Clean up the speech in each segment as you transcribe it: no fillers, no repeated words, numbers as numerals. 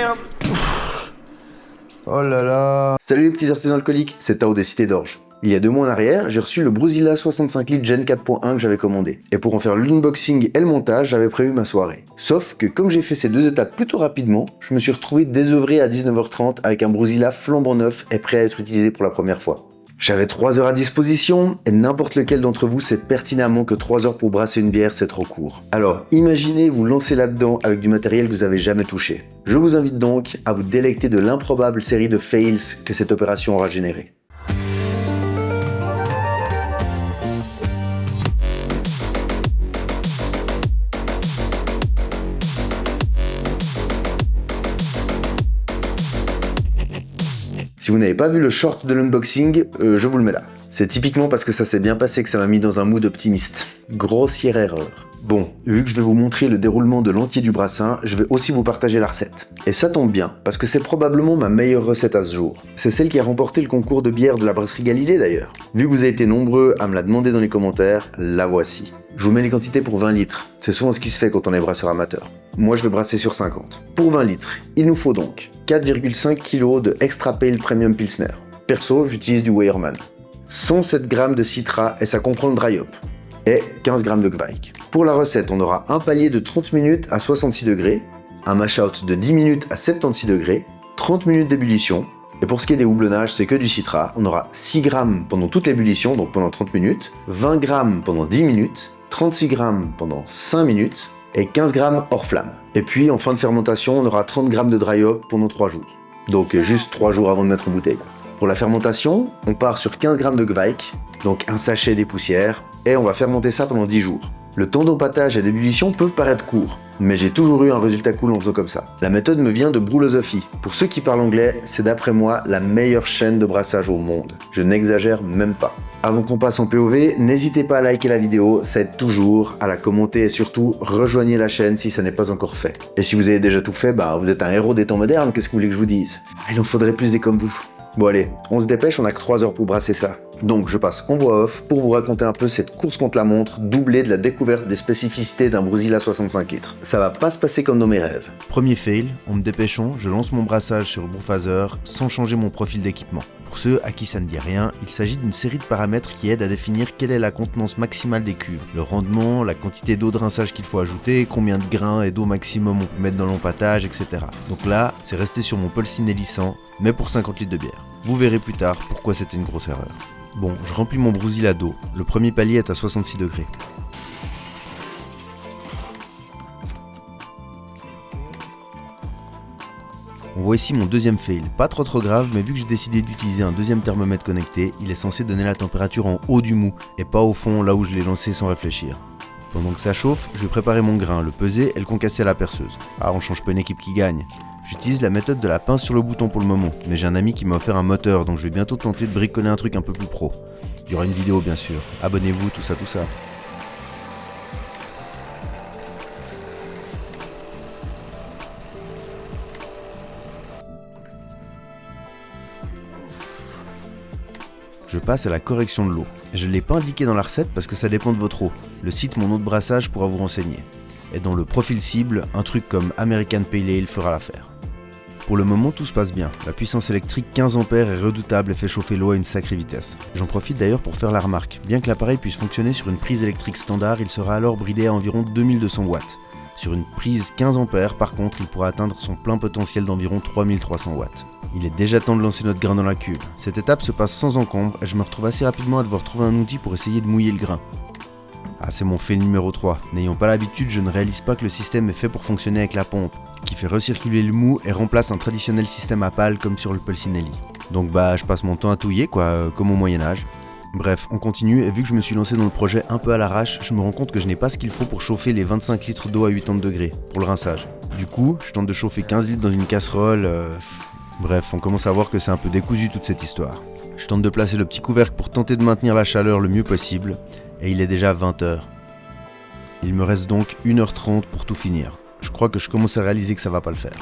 merde. Oh là là. Salut les petits artisans alcooliques, c'est Tao des Cités d'Orge. Il y a 2 mois en arrière, j'ai reçu le Bruzilla 65 litres Gen 4.1 que j'avais commandé. Et pour en faire l'unboxing et le montage, j'avais prévu ma soirée. Sauf que comme j'ai fait ces 2 étapes plutôt rapidement, je me suis retrouvé désœuvré à 19h30 avec un Bruzilla flambant neuf et prêt à être utilisé pour la première fois. J'avais 3 heures à disposition, et n'importe lequel d'entre vous sait pertinemment que 3 heures pour brasser une bière, c'est trop court. Alors, imaginez vous lancer là-dedans avec du matériel que vous avez jamais touché. Je vous invite donc à vous délecter de l'improbable série de fails que cette opération aura généré. Si vous n'avez pas vu le short de l'unboxing, je vous le mets là. C'est typiquement parce que ça s'est bien passé que ça m'a mis dans un mood optimiste. Grossière erreur. Bon, vu que je vais vous montrer le déroulement de l'entier du brassin, je vais aussi vous partager la recette. Et ça tombe bien, parce que c'est probablement ma meilleure recette à ce jour. C'est celle qui a remporté le concours de bière de la brasserie Galilée d'ailleurs. Vu que vous avez été nombreux à me la demander dans les commentaires, la voici. Je vous mets les quantités pour 20 litres. C'est souvent ce qui se fait quand on est brasseur amateur. Moi je vais brasser sur 50. Pour 20 litres, il nous faut donc 4,5 kg de Extra Pale Premium Pilsner. Perso, j'utilise du Weyermann. 107 g de Citra et ça comprend le dry hop. Et 15 g de Kveik. Pour la recette, on aura un palier de 30 minutes à 66 degrés, un mash-out de 10 minutes à 76 degrés, 30 minutes d'ébullition. Et pour ce qui est des houblonnages, c'est que du Citra. On aura 6 g pendant toute l'ébullition, donc pendant 30 minutes, 20 g pendant 10 minutes, 36 g pendant 5 minutes, et 15 g hors flamme. Et puis en fin de fermentation, on aura 30 g de dry hop pendant 3 jours. Donc juste 3 jours avant de mettre en bouteille. Pour la fermentation, on part sur 15 g de Kveik, donc un sachet des poussières, et on va fermenter ça pendant 10 jours. Le temps d'empâtage et d'ébullition peuvent paraître courts, mais j'ai toujours eu un résultat cool en faisant comme ça. La méthode me vient de Brulosophy. Pour ceux qui parlent anglais, c'est d'après moi la meilleure chaîne de brassage au monde. Je n'exagère même pas. Avant qu'on passe en POV, n'hésitez pas à liker la vidéo, ça aide toujours, à la commenter et surtout, rejoignez la chaîne si ça n'est pas encore fait. Et si vous avez déjà tout fait, bah vous êtes un héros des temps modernes, qu'est-ce que vous voulez que je vous dise? Il en faudrait plus des comme vous. Bon allez, on se dépêche, on a que 3 heures pour brasser ça. Donc je passe en voix off pour vous raconter un peu cette course contre la montre, doublée de la découverte des spécificités d'un Bruzilla 65 litres. Ça va pas se passer comme dans mes rêves. Premier fail, en me dépêchant, je lance mon brassage sur Brewphaser sans changer mon profil d'équipement. Pour ceux à qui ça ne dit rien, il s'agit d'une série de paramètres qui aident à définir quelle est la contenance maximale des cuves, le rendement, la quantité d'eau de rinçage qu'il faut ajouter, combien de grains et d'eau maximum on peut mettre dans l'empâtage, etc. Donc là, c'est resté sur mon Polsinelli 100, mais pour 50 litres de bière. Vous verrez plus tard pourquoi c'était une grosse erreur. Bon, je remplis mon Bruzilla d'eau. Le premier palier est à 66 degrés. On voit ici mon deuxième fail. Pas trop grave, mais vu que j'ai décidé d'utiliser un deuxième thermomètre connecté, il est censé donner la température en haut du mou, et pas au fond là où je l'ai lancé sans réfléchir. Pendant que ça chauffe, je vais préparer mon grain, le peser et le concasser à la perceuse. Ah, on change pas une équipe qui gagne. J'utilise la méthode de la pince sur le bouton pour le moment, mais j'ai un ami qui m'a offert un moteur, donc je vais bientôt tenter de bricoler un truc un peu plus pro. Il y aura une vidéo bien sûr, abonnez-vous, tout ça. Je passe à la correction de l'eau. Je ne l'ai pas indiqué dans la recette parce que ça dépend de votre eau. Le site Mon eau de brassage pourra vous renseigner. Et dans le profil cible, un truc comme American Pale Ale fera l'affaire. Pour le moment, tout se passe bien. La puissance électrique 15 A est redoutable et fait chauffer l'eau à une sacrée vitesse. J'en profite d'ailleurs pour faire la remarque. Bien que l'appareil puisse fonctionner sur une prise électrique standard, il sera alors bridé à environ 2200 watts. Sur une prise 15 A, par contre, il pourra atteindre son plein potentiel d'environ 3300 watts. Il est déjà temps de lancer notre grain dans la cuve. Cette étape se passe sans encombre et je me retrouve assez rapidement à devoir trouver un outil pour essayer de mouiller le grain. Ah, c'est mon fail numéro 3. N'ayant pas l'habitude, je ne réalise pas que le système est fait pour fonctionner avec la pompe, qui fait recirculer le mou et remplace un traditionnel système à pales comme sur le Polsinelli. Donc je passe mon temps à touiller comme au Moyen-Âge. Bref, on continue et vu que je me suis lancé dans le projet un peu à l'arrache, je me rends compte que je n'ai pas ce qu'il faut pour chauffer les 25 litres d'eau à 80 degrés, pour le rinçage. Du coup, je tente de chauffer 15 litres dans une casserole, Bref, on commence à voir que c'est un peu décousu toute cette histoire. Je tente de placer le petit couvercle pour tenter de maintenir la chaleur le mieux possible, et il est déjà 20h. Il me reste donc 1h30 pour tout finir. Je crois que je commence à réaliser que ça va pas le faire.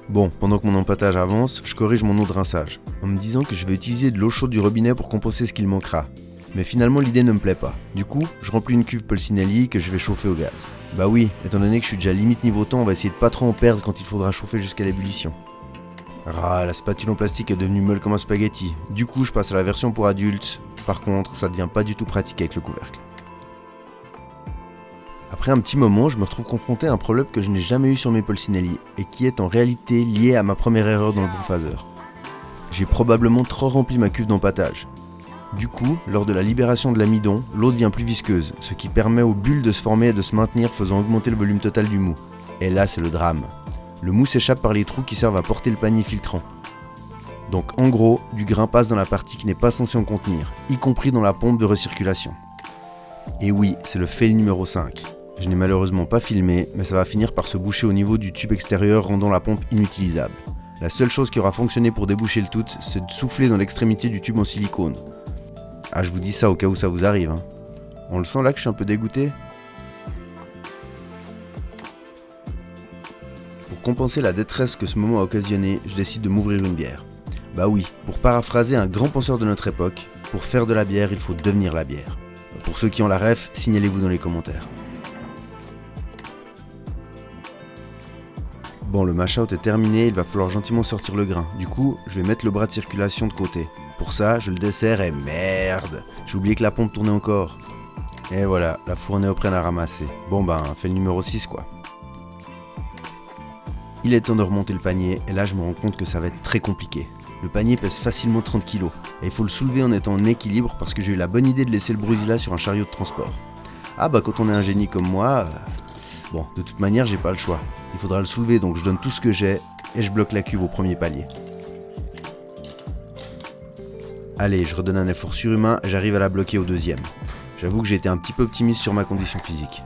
Bon, pendant que mon empâtage avance, je corrige mon eau de rinçage, en me disant que je vais utiliser de l'eau chaude du robinet pour compenser ce qu'il manquera. Mais finalement l'idée ne me plaît pas. Du coup, je remplis une cuve Polsinelli que je vais chauffer au gaz. Bah oui, étant donné que je suis déjà limite niveau temps, on va essayer de pas trop en perdre quand il faudra chauffer jusqu'à l'ébullition. Ah, la spatule en plastique est devenue molle comme un spaghetti. Du coup, je passe à la version pour adultes. Par contre, ça devient pas du tout pratique avec le couvercle. Après un petit moment, je me retrouve confronté à un problème que je n'ai jamais eu sur mes Polsinelli et qui est en réalité lié à ma première erreur dans le broufaseur. J'ai probablement trop rempli ma cuve d'empâtage. Du coup, lors de la libération de l'amidon, l'eau devient plus visqueuse, ce qui permet aux bulles de se former et de se maintenir, faisant augmenter le volume total du mou. Et là, c'est le drame. Le mou s'échappe par les trous qui servent à porter le panier filtrant. Donc en gros, du grain passe dans la partie qui n'est pas censée en contenir, y compris dans la pompe de recirculation. Et oui, c'est le fail numéro 5. Je n'ai malheureusement pas filmé, mais ça va finir par se boucher au niveau du tube extérieur, rendant la pompe inutilisable. La seule chose qui aura fonctionné pour déboucher le tout, c'est de souffler dans l'extrémité du tube en silicone. Ah, je vous dis ça au cas où ça vous arrive. On le sent là que je suis un peu dégoûté ? Pour compenser la détresse que ce moment a occasionné, je décide de m'ouvrir une bière. Bah oui, pour paraphraser un grand penseur de notre époque, pour faire de la bière, il faut devenir la bière. Pour ceux qui ont la ref, signalez-vous dans les commentaires. Bon, le mash out est terminé, il va falloir gentiment sortir le grain. Du coup, je vais mettre le bras de circulation de côté. Pour ça, je le desserre et merde, j'ai oublié que la pompe tournait encore. Et voilà, la fournée au prenne à ramasser. Bon ben, fait le numéro 6 quoi. Il est temps de remonter le panier, et là je me rends compte que ça va être très compliqué. Le panier pèse facilement 30 kg, et il faut le soulever en étant en équilibre parce que j'ai eu la bonne idée de laisser le Bruzilla sur un chariot de transport. Ah bah quand on est un génie comme moi, bon, de toute manière j'ai pas le choix. Il faudra le soulever, donc je donne tout ce que j'ai, et je bloque la cuve au premier palier. Allez, je redonne un effort surhumain, et j'arrive à la bloquer au deuxième. J'avoue que j'ai été un petit peu optimiste sur ma condition physique.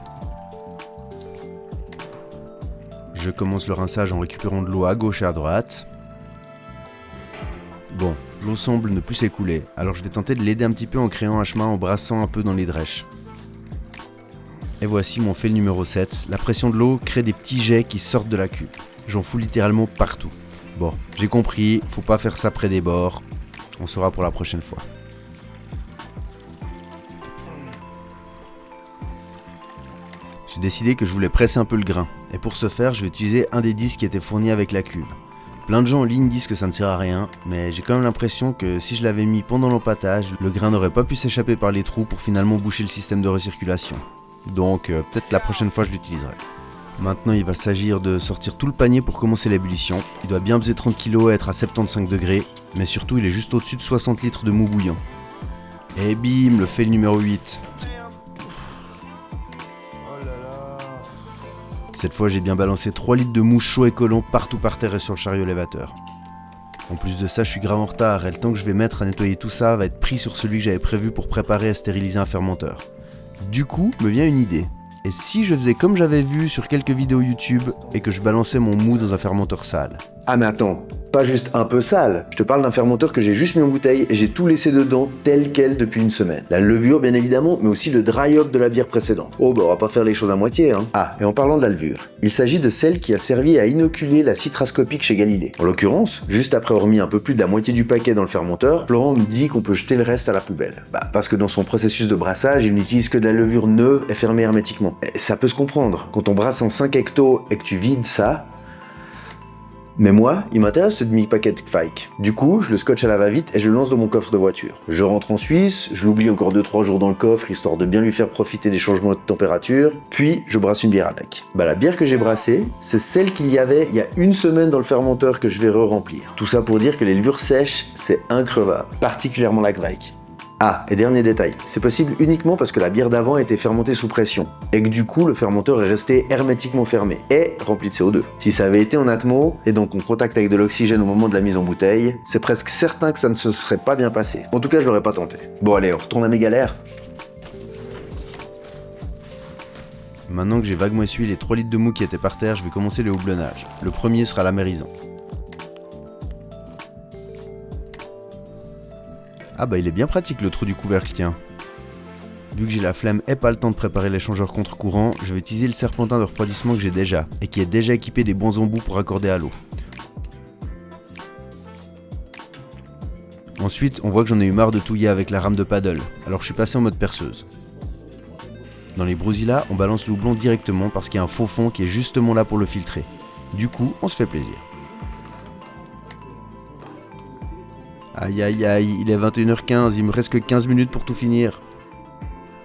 Je commence le rinçage en récupérant de l'eau à gauche et à droite. Bon, l'eau semble ne plus s'écouler, alors je vais tenter de l'aider un petit peu en créant un chemin en brassant un peu dans les drèches. Et voici mon fail numéro 7. La pression de l'eau crée des petits jets qui sortent de la cuve. J'en fous littéralement partout. Bon, j'ai compris, faut pas faire ça près des bords. On saura pour la prochaine fois. J'ai décidé que je voulais presser un peu le grain, et pour ce faire, je vais utiliser un des disques qui était fourni avec la cuve. Plein de gens en ligne disent que ça ne sert à rien, mais j'ai quand même l'impression que si je l'avais mis pendant l'empâtage, le grain n'aurait pas pu s'échapper par les trous pour finalement boucher le système de recirculation. Donc peut-être la prochaine fois je l'utiliserai. Maintenant il va s'agir de sortir tout le panier pour commencer l'ébullition. Il doit bien peser 30 kg et être à 75 degrés, mais surtout il est juste au-dessus de 60 litres de mou bouillant. Et bim, le fail numéro 8. Cette fois j'ai bien balancé 3 litres de mou chaud et collant partout par terre et sur le chariot élévateur. En plus de ça je suis grave en retard et le temps que je vais mettre à nettoyer tout ça va être pris sur celui que j'avais prévu pour préparer à stériliser un fermenteur. Du coup me vient une idée. Et si je faisais comme j'avais vu sur quelques vidéos YouTube et que je balançais mon mou dans un fermenteur sale ? Ah mais attends, pas juste un peu sale, je te parle d'un fermenteur que j'ai juste mis en bouteille et j'ai tout laissé dedans tel quel depuis une semaine. La levure bien évidemment, mais aussi le dry hop de la bière précédente. Oh bah on va pas faire les choses à moitié hein. Ah, et en parlant de la levure, il s'agit de celle qui a servi à inoculer la citrascopique chez Galilée. En l'occurrence, juste après avoir mis un peu plus de la moitié du paquet dans le fermenteur, Florent nous dit qu'on peut jeter le reste à la poubelle. Bah parce que dans son processus de brassage, il n'utilise que de la levure neuve et fermée hermétiquement. Et ça peut se comprendre, quand on brasse en 5 hectos et que tu vides ça... Mais moi, il m'intéresse ce demi-paquet de Kveik. Du coup, je le scotche à la va-vite et je le lance dans mon coffre de voiture. Je rentre en Suisse, je l'oublie encore 2-3 jours dans le coffre, histoire de bien lui faire profiter des changements de température, puis je brasse une bière avec. Bah la bière que j'ai brassée, c'est celle qu'il y avait il y a une semaine dans le fermenteur que je vais re-remplir. Tout ça pour dire que les levures sèches, c'est increvable, particulièrement la Kveik. Ah, et dernier détail, c'est possible uniquement parce que la bière d'avant a été fermentée sous pression, et que du coup le fermenteur est resté hermétiquement fermé, et rempli de CO2. Si ça avait été en atmo, et donc en contact avec de l'oxygène au moment de la mise en bouteille, c'est presque certain que ça ne se serait pas bien passé. En tout cas, je l'aurais pas tenté. Bon allez, on retourne à mes galères. Maintenant que j'ai vaguement essuyé les 3 litres de mou qui étaient par terre, je vais commencer le houblonnage. Le premier sera l'amérisant. Ah bah il est bien pratique le trou du couvercle, tiens. Vu que j'ai la flemme et pas le temps de préparer l'échangeur contre-courant, je vais utiliser le serpentin de refroidissement que j'ai déjà, et qui est déjà équipé des bons embouts pour raccorder à l'eau. Ensuite, on voit que j'en ai eu marre de touiller avec la rame de paddle, alors je suis passé en mode perceuse. Dans les Bruzilla, on balance le houblon directement parce qu'il y a un faux fond qui est justement là pour le filtrer. Du coup, on se fait plaisir. Aïe aïe aïe, il est 21h15, il me reste que 15 minutes pour tout finir.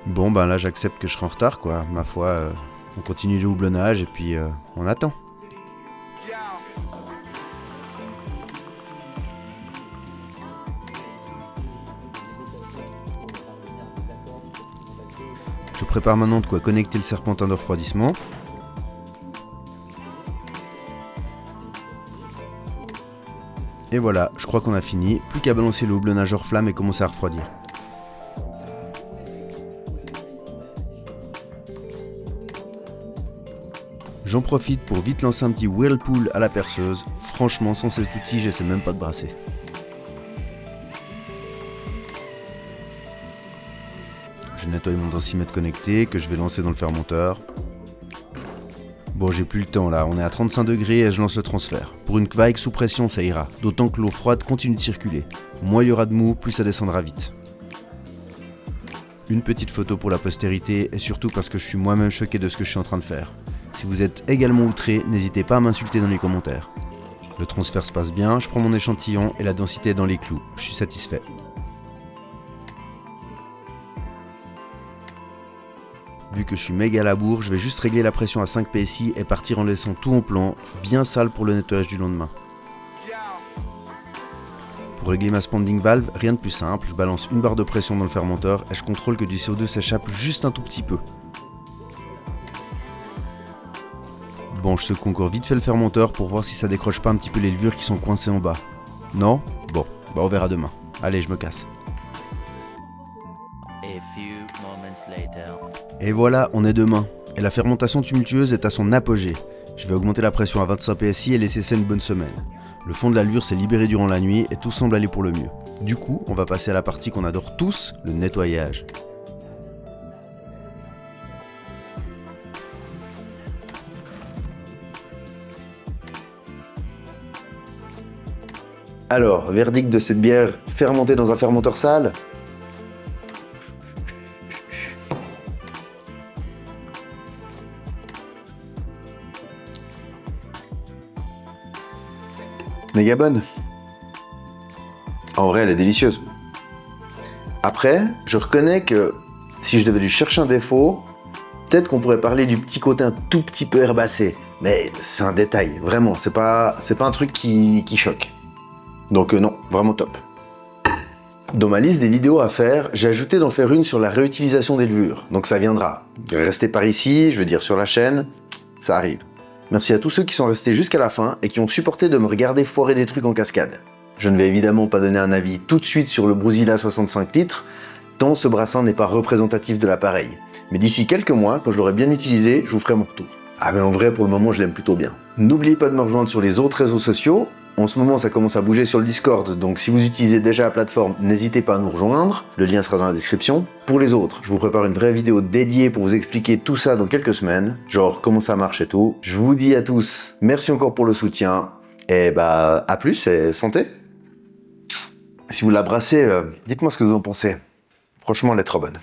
Bon ben là j'accepte que je serai en retard quoi, ma foi, on continue le houblonnage et puis on attend. Je prépare maintenant de quoi connecter le serpentin de refroidissement. Et voilà, je crois qu'on a fini, plus qu'à balancer le houblonnage hors flamme et commencer à refroidir. J'en profite pour vite lancer un petit whirlpool à la perceuse. Franchement, sans cet outil, j'essaie même pas de brasser. Je nettoie mon densimètre connecté que je vais lancer dans le fermenteur. Bon, j'ai plus le temps là, on est à 35 degrés et je lance le transfert. Pour une kvaik sous pression, ça ira, d'autant que l'eau froide continue de circuler. Moins il y aura de mou, plus ça descendra vite. Une petite photo pour la postérité et surtout parce que je suis moi-même choqué de ce que je suis en train de faire. Si vous êtes également outré, n'hésitez pas à m'insulter dans les commentaires. Le transfert se passe bien, je prends mon échantillon et la densité est dans les clous. Je suis satisfait. Vu que je suis méga à la bourre, je vais juste régler la pression à 5 PSI et partir en laissant tout en plan, bien sale pour le nettoyage du lendemain. Pour régler ma spanding valve, rien de plus simple, je balance une barre de pression dans le fermenteur et je contrôle que du CO2 s'échappe juste un tout petit peu. Bon, je secoue encore vite fait le fermenteur pour voir si ça décroche pas un petit peu les levures qui sont coincées en bas. Non ? Bon, bah on verra demain. Allez, je me casse. Et voilà, on est demain. Et la fermentation tumultueuse est à son apogée. Je vais augmenter la pression à 25 PSI et laisser ça une bonne semaine. Le fond de la levure s'est libéré durant la nuit et tout semble aller pour le mieux. Du coup, on va passer à la partie qu'on adore tous, le nettoyage. Alors, verdict de cette bière fermentée dans un fermenteur sale. Méga bonne. En vrai, elle est délicieuse. Après, je reconnais que si je devais lui chercher un défaut, peut-être qu'on pourrait parler du petit côté un tout petit peu herbacé. Mais c'est un détail, vraiment, c'est pas un truc qui choque. Donc non, vraiment top. Dans ma liste des vidéos à faire, j'ai ajouté d'en faire une sur la réutilisation des levures. Donc ça viendra. Restez par ici, je veux dire sur la chaîne, ça arrive. Merci à tous ceux qui sont restés jusqu'à la fin et qui ont supporté de me regarder foirer des trucs en cascade. Je ne vais évidemment pas donner un avis tout de suite sur le Bruzilla 65 litres, tant ce brassin n'est pas représentatif de l'appareil. Mais d'ici quelques mois, quand je l'aurai bien utilisé, je vous ferai mon retour. Ah mais en vrai, pour le moment, je l'aime plutôt bien. N'oubliez pas de me rejoindre sur les autres réseaux sociaux. En ce moment, ça commence à bouger sur le Discord, donc si vous utilisez déjà la plateforme, n'hésitez pas à nous rejoindre. Le lien sera dans la description. Pour les autres, je vous prépare une vraie vidéo dédiée pour vous expliquer tout ça dans quelques semaines, genre comment ça marche et tout. Je vous dis à tous, merci encore pour le soutien, et bah à plus et santé. Si vous la brassez, dites-moi ce que vous en pensez. Franchement, elle est trop bonne.